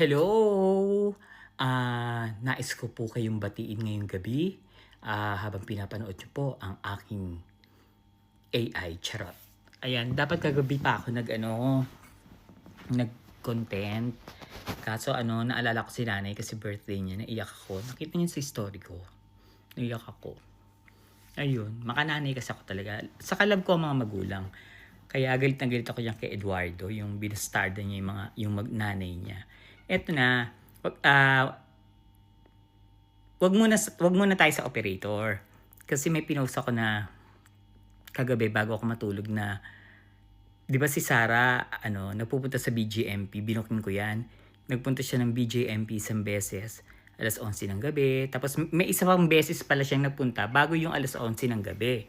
Hello! Nais ko po kayong batiin ngayong gabi, habang pinapanood niyo po ang aking AI, charot. Ayan, dapat kagabi pa ako nag-content. Kaso naalala ko si nanay kasi birthday niya, naiyak ako. Nakita niyo sa story ko, naiyak ako. Ayun, makananay kasi ako talaga. Sa kalab ko ang mga magulang. Kaya galit na galit ako diyan kay Eduardo, yung binastarda niya yung nanay niya. Eto na, wag muna tayo sa operator. Kasi may pinost ako na kagabi bago ako matulog na, 'di ba si Sarah, nagpupunta sa BGMP, binoking ko 'yan. Nagpunta siya ng BGMP isang beses, 11:00 ng gabi. Tapos may isa pang beses pala siyang nagpunta bago yung 11:00 ng gabi.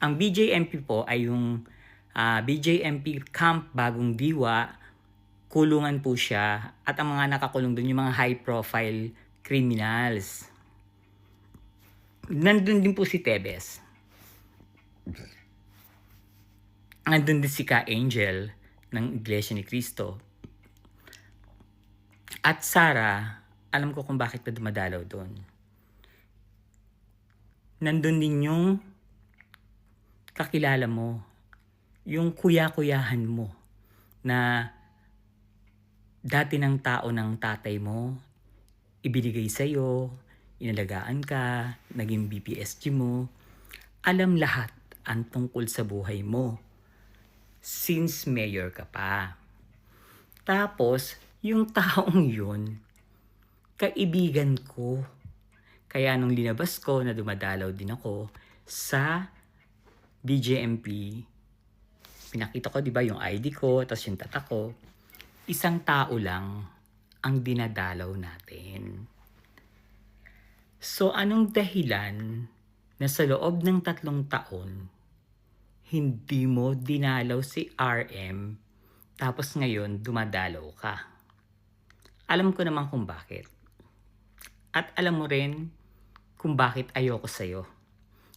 Ang BJMP po ay yung BJMP Camp Bagong Diwa. Kulungan po siya at ang mga nakakulong doon yung mga high profile criminals. Nandun din po si Tebes. Nandun din si Ka Angel ng Iglesia ni Cristo. At Sarah, alam ko kung bakit na dumadalaw doon. Nandun din yung kakilala mo, yung kuya-kuyahan mo na dati ng tao ng tatay mo, ibinigay sa'yo, inalagaan ka, naging BPSG mo, alam lahat ang tungkol sa buhay mo since mayor ka pa. Tapos, yung taong yun, kaibigan ko. Kaya nung linabas ko na dumadalaw din ako sa BJMP, pinakita ko 'di ba yung ID ko, tapos yung tatak ko, isang tao lang ang dinadalaw natin. So anong dahilan na sa loob ng 3 taon, hindi mo dinalaw si RM, tapos ngayon dumadalaw ka? Alam ko naman kung bakit. At alam mo rin kung bakit ayoko sa'yo.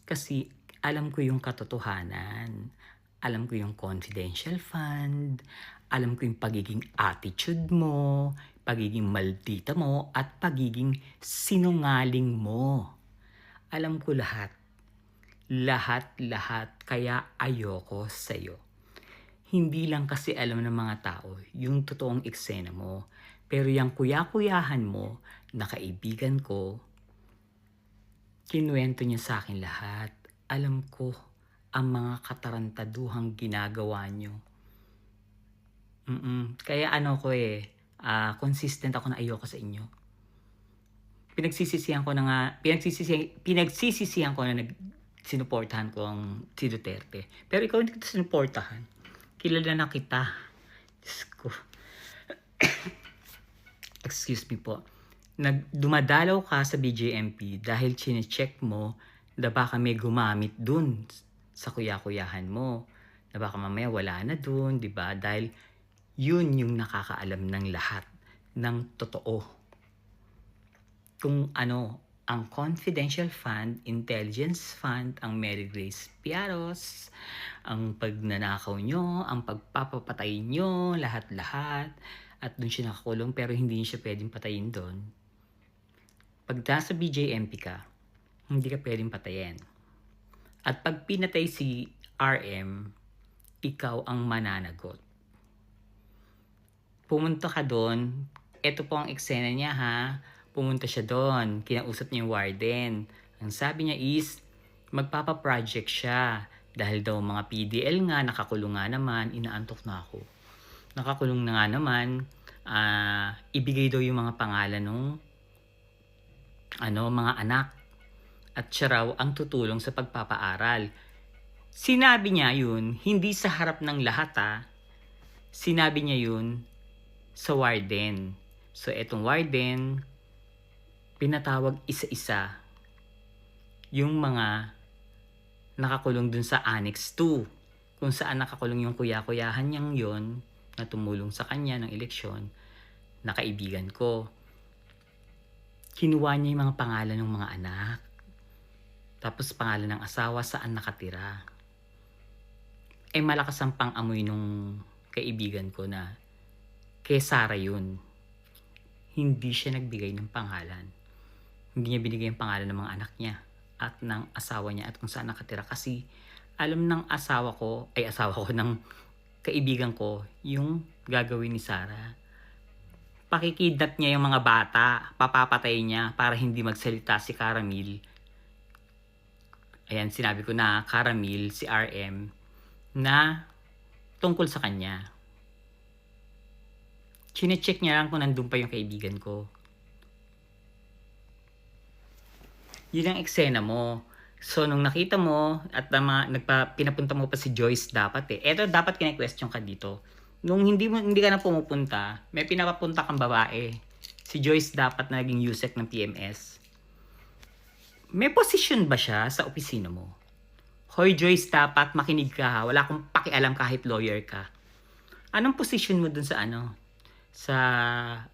Kasi alam ko yung katotohanan. Alam ko yung confidential fund. Alam ko yung pagiging attitude mo, pagiging maldita mo, at pagiging sinungaling mo. Alam ko lahat. Lahat. Kaya ayoko sa'yo. Hindi lang kasi alam ng mga tao yung totoong eksena mo. Pero yung kuya-kuyahan mo na kaibigan ko, kinuwento niya sa akin lahat. Alam ko ang mga katarantaduhang ginagawa niyo. Kaya consistent ako na ayoko sa inyo. Pinagsisisihan ko na sinuportahan ko ang si Duterte. Pero ikaw hindi kita sinuportahan. Kilala na kita. Diyos ko. Excuse me po. Dumadalaw ka sa BJMP dahil chine-check mo na baka may gumamit dun sa kuya-kuyahan mo. Na baka mamaya wala na dun, di ba? Dahil yun yung nakakaalam ng lahat ng totoo. Kung ang confidential fund, intelligence fund, ang Mary Grace Piaros, ang pagnanakaw nyo, ang pagpapapatay nyo, lahat-lahat. At dun siya nakakulong pero hindi siya pwedeng patayin doon. Pag nasa BJMP ka, hindi ka pwedeng patayin. At pag pinatay si RM, ikaw ang mananagot. Pumunta ka doon, ito po ang eksena niya ha, pumunta siya doon, kinausap niya yung warden. Ang sabi niya is, magpapa-project siya. Dahil daw mga PDL nga, nakakulong nga naman, inaantok na ako. Nakakulong na nga naman, ibigay daw yung mga pangalan ng mga anak. At siya raw ang tutulong sa pagpapaaral. Sinabi niya yun, hindi sa harap ng lahat Sinabi niya yun sa warden. So etong warden, pinatawag isa-isa yung mga nakakulong dun sa Annex 2. Kung saan nakakulong yung kuya-kuyahan niyang yon na tumulong sa kanya ng eleksyon, na kaibigan ko. Kinuha niya yung mga pangalan ng mga anak. Tapos pangalan ng asawa, saan nakatira. Malakas ang pang-amoy nung kaibigan ko na kay Sarah yun. hindi siya nagbigay ng pangalan. Hindi niya binigay ang pangalan ng mga anak niya at ng asawa niya at kung saan nakatira kasi alam ng asawa ko ng kaibigan ko yung gagawin ni Sarah. Pakikidnap niya yung mga bata, papapatay niya para hindi magsalita si Caramil. Ayan, sinabi ko na Caramil, si RM, na tungkol sa kanya. Chine-check niya lang kung nandun pa yung kaibigan ko. Yun ang eksena mo. So, nung nakita mo at pinapunta mo pa si Joyce dapat eh. Eto, dapat kine-question ka dito. Nung hindi ka na pumupunta, may pinapapunta kang babae. Si Joyce dapat na naging USEC ng PMS. May position ba siya sa opisina mo? Hoy Joyce, dapat makinig ka ha. Wala akong pakialam kahit lawyer ka. Anong position mo dun sa sa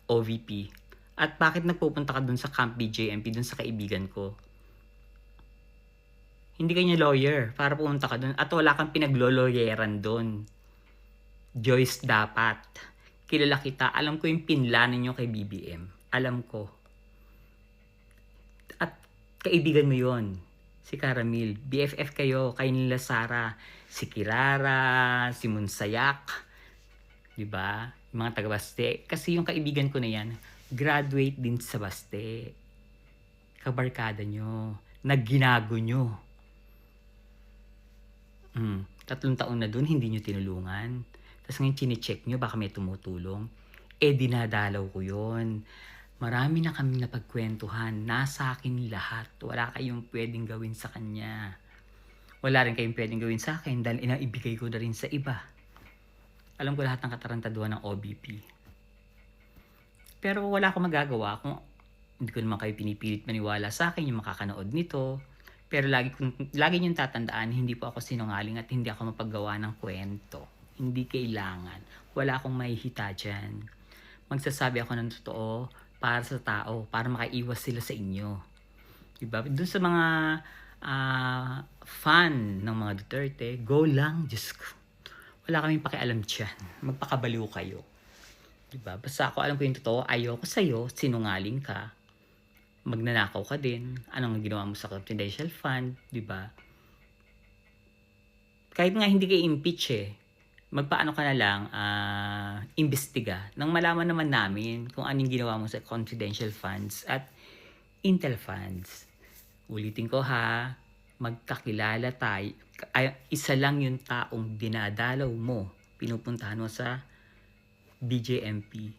OVP? At bakit nagpupunta ka dun sa Camp BJMP, dun sa kaibigan ko? Hindi ka niya lawyer para pumunta ka dun. At wala kang pinaglolawyeran dun. Joyce, dapat. Kilala kita. Alam ko yung pinlanan niyo kay BBM. Alam ko. At kaibigan mo yon, si Caramil. BFF kayo. Kayo nila Sarah. Si Kirara, si Monsayak. Diba? Yung mga taga-Baste. Kasi yung kaibigan ko na yan, graduate din sa Baste. Kabarkada nyo. Nagginago nyo. 3 taon na dun, hindi nyo tinulungan. Tapos ngayon chine-check nyo, baka may tumutulong. Dinadalaw ko yon. Marami na kaming napagkwentuhan. Nasa akin lahat. Wala kayong pwedeng gawin sa kanya. Wala rin kayong pwedeng gawin sa akin dahil inaibigay ko na rin sa iba. Alam ko lahat ng katarantaduhan ng OBP. Pero wala akong magagawa kung hindi ko naman kayo pinipilit maniwala sa akin yung makakanood nito. Pero lagi niyong tatandaan, hindi po ako sinungaling at hindi ako mapaggawa ng kwento. Hindi kailangan. Wala akong mahihita dyan. Magsasabi ako ng totoo para sa tao, para makaiwas sila sa inyo. Diba? Doon sa mga fan ng mga Duterte, go lang, Diyos ko. Wala kaming pakialam dyan. Magpakabaliw kayo. Diba? Basta ako alam ko yung totoo, ayoko sa'yo, sinungaling ka. Magnanakaw ka din. Anong ginawa mo sa confidential fund, di ba? Kahit nga hindi kayo impeach magpaano ka na lang, imbestiga. Nang malaman naman namin kung anong ginawa mo sa confidential funds at Intel funds. Ulitin ko ha, magkakilala tayo. Isa lang yung taong dinadalaw mo, pinupuntahan mo sa BJMP.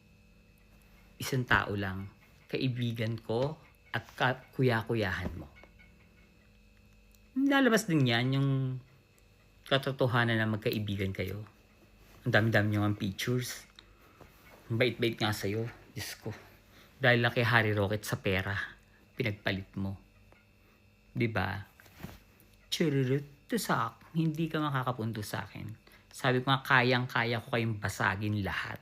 Isang tao lang. Kaibigan ko at kuya-kuyahan mo. Lalabas din yan yung katotohanan na magkaibigan kayo. Ang dami-dami nyo ang pictures. Ang bait-bait nga sa'yo. Diyos ko. Dahil lang kay Harry Rocket sa pera, pinagpalit mo. Diba? Chururut to sak. Hindi ka makakapunto sa akin. Sabi ko nga, kayang-kaya ko kayong basagin lahat.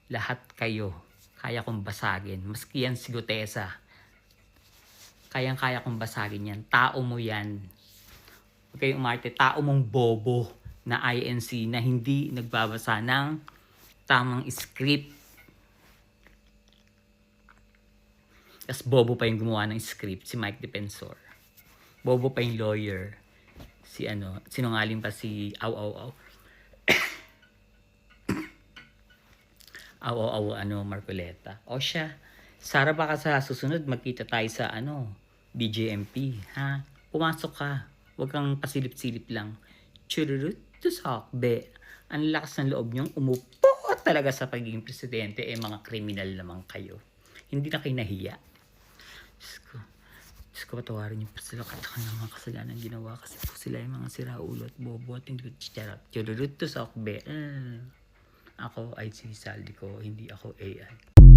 Lahat kayo. Kaya kong basagin. Maski yan si Gutesa. Kayang-kaya kong basagin yan. Tao mo yan. Huwag kayong umarte. Tao mong bobo na INC na hindi nagbabasa ng tamang script. Tapos bobo pa yung gumawa ng script, si Mike Defensor. Bobo pa yung lawyer. Sinungaling pa si Aw. Marcoleta. O siya, Sarah, baka sa susunod magkita tayo sa BJMP, ha? Pumasok ka. Huwag kang pasilip-silip lang. Chururut to sakbe. Ang lakas ng loob niyong umupo talaga sa pagiging presidente. Mga kriminal naman kayo. Hindi na kayo nahiya. Diyos ko, patawarin niyo po sila katakan ng mga kasalanan ginawa kasi po sila yung mga siraulo at bobo at hindi ko charap. Chururut to sakbe. Ako ay si Saldi ko, hindi ako AI.